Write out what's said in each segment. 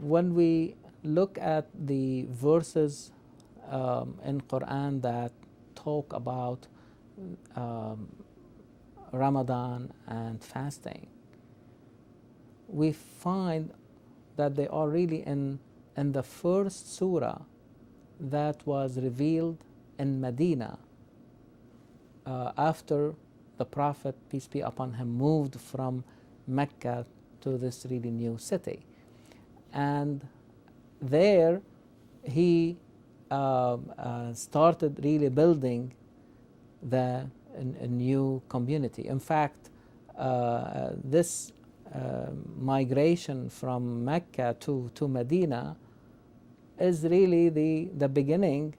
when we look at the verses in Quran that talk about um, Ramadan and fasting, we find that they are really in the first surah that was revealed in Medina after the Prophet, peace be upon him, moved from Mecca to this really new city. And there he started really building a new community. In fact, this migration from Mecca to Medina is really the beginning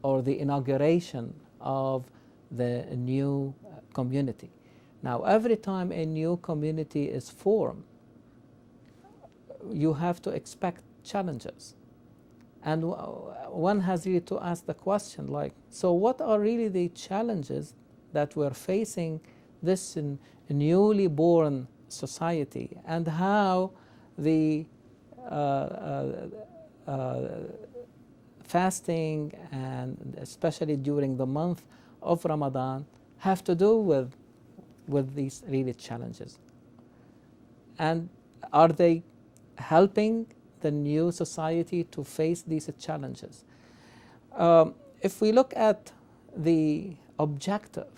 or the inauguration of the new community. Now, every time a new community is formed, you have to expect challenges. And one has really to ask the question, like, so what are really the challenges that we're facing this newly born society, and how the fasting, and especially during the month of Ramadan, have to do with these really challenges? And are they helping the new society to face these challenges? If we look at the objective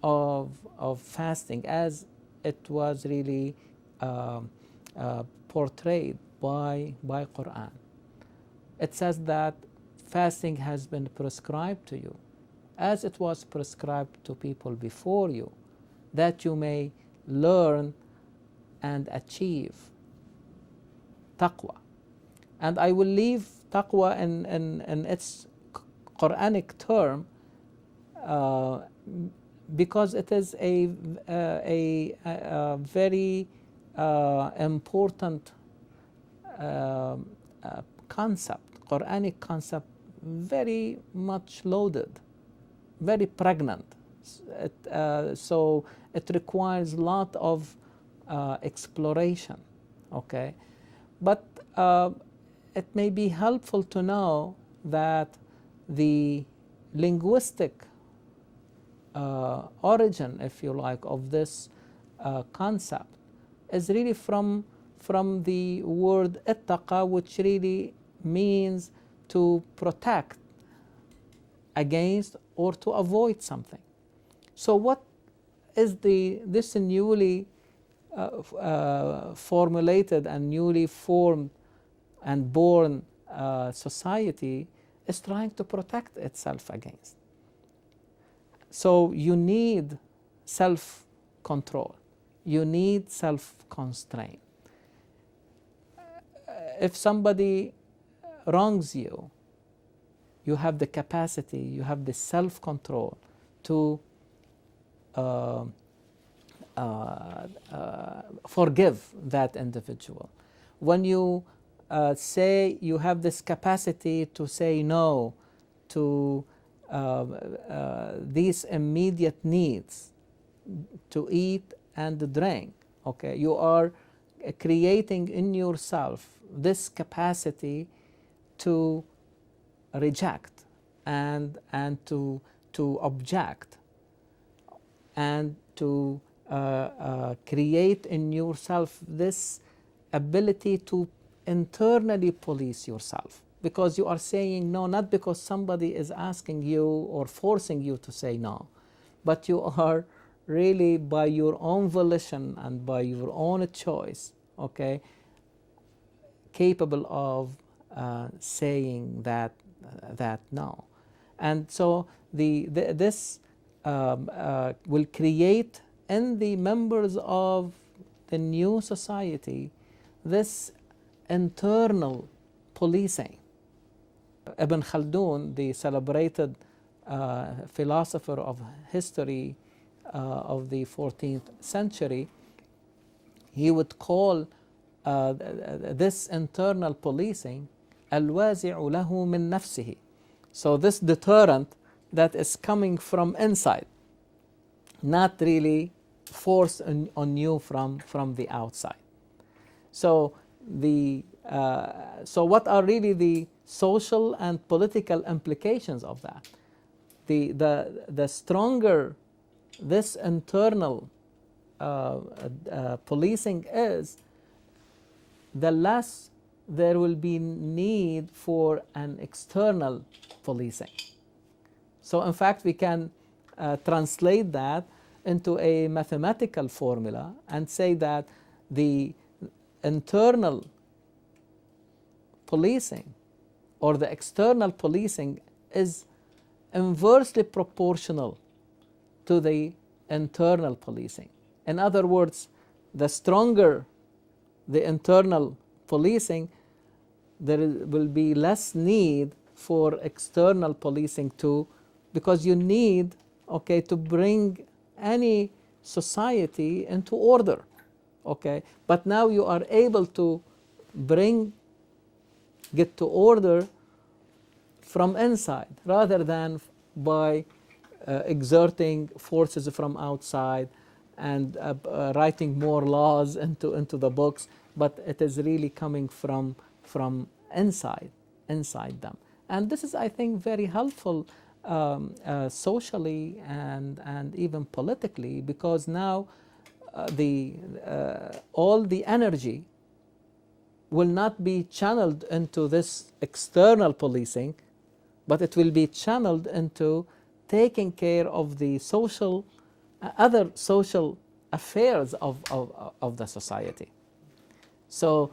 of fasting as it was really portrayed by Quran, it says that fasting has been prescribed to you as it was prescribed to people before you, that you may learn and achieve taqwa. And I will leave taqwa in its Quranic term because it is a very important concept, Quranic concept, very much loaded, very pregnant. So it requires a lot of exploration, okay? But it may be helpful to know that the linguistic origin, if you like, of this concept is really from the word ittaqa, which really means to protect against or to avoid something. So what is this newly formulated and newly formed and born society is trying to protect itself against? So you need self-control, you need self-constraint. If somebody wrongs you, you have the capacity, you have the self-control to forgive that individual. When you say you have this capacity to say no to these immediate needs, to eat and drink, okay, you are creating in yourself this capacity to reject and to object, and to create in yourself this ability to internally police yourself, because you are saying no not because somebody is asking you or forcing you to say no, but you are really by your own volition and by your own choice, okay, capable of saying that no. And so this will create in the members of the new society this internal policing. Ibn Khaldun, the celebrated philosopher of history of the 14th century, he would call this internal policing al-wazi'u lahu min nafsihi. So this deterrent that is coming from inside, not really forced on you from the outside. So so what are really the social and political implications of that? The stronger this internal policing is, the less there will be need for an external policing. So in fact, we can translate that into a mathematical formula and say that the internal policing or the external policing is inversely proportional to the internal policing. In other words, the stronger the internal policing, there will be less need for external policing too, because you need, okay, to bring any society into order, okay? But now you are able to get to order from inside rather than by exerting forces from outside and writing more laws into the books, but it is really coming from inside them. And this is, I think, very helpful socially and even politically, because now all the energy will not be channeled into this external policing, but it will be channeled into taking care of the other social affairs of the society. So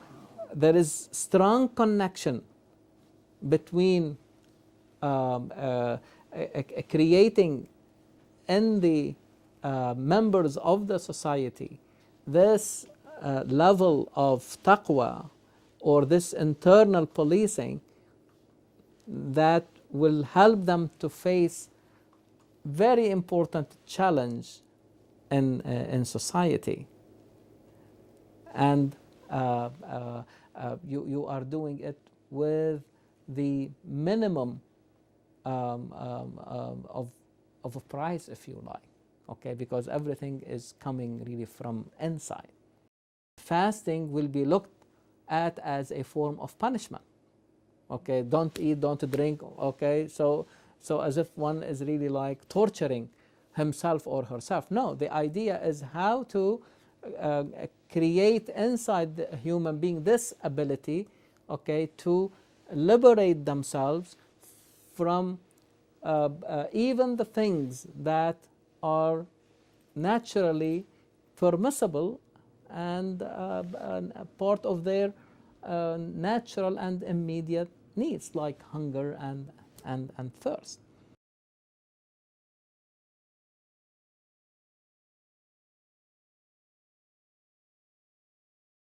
there is strong connection between creating in the members of the society this level of taqwa or this internal policing that will help them to face very important challenge in society. And you are doing it with the minimum of a price, if you like, okay, because everything is coming really from inside. Fasting will be looked at as a form of punishment, okay, don't eat, don't drink, okay, so as if one is really like torturing himself or herself. No, the idea is how to create inside the human being this ability, okay, to liberate themselves from even the things that are naturally permissible and a part of their natural and immediate needs, like hunger and thirst.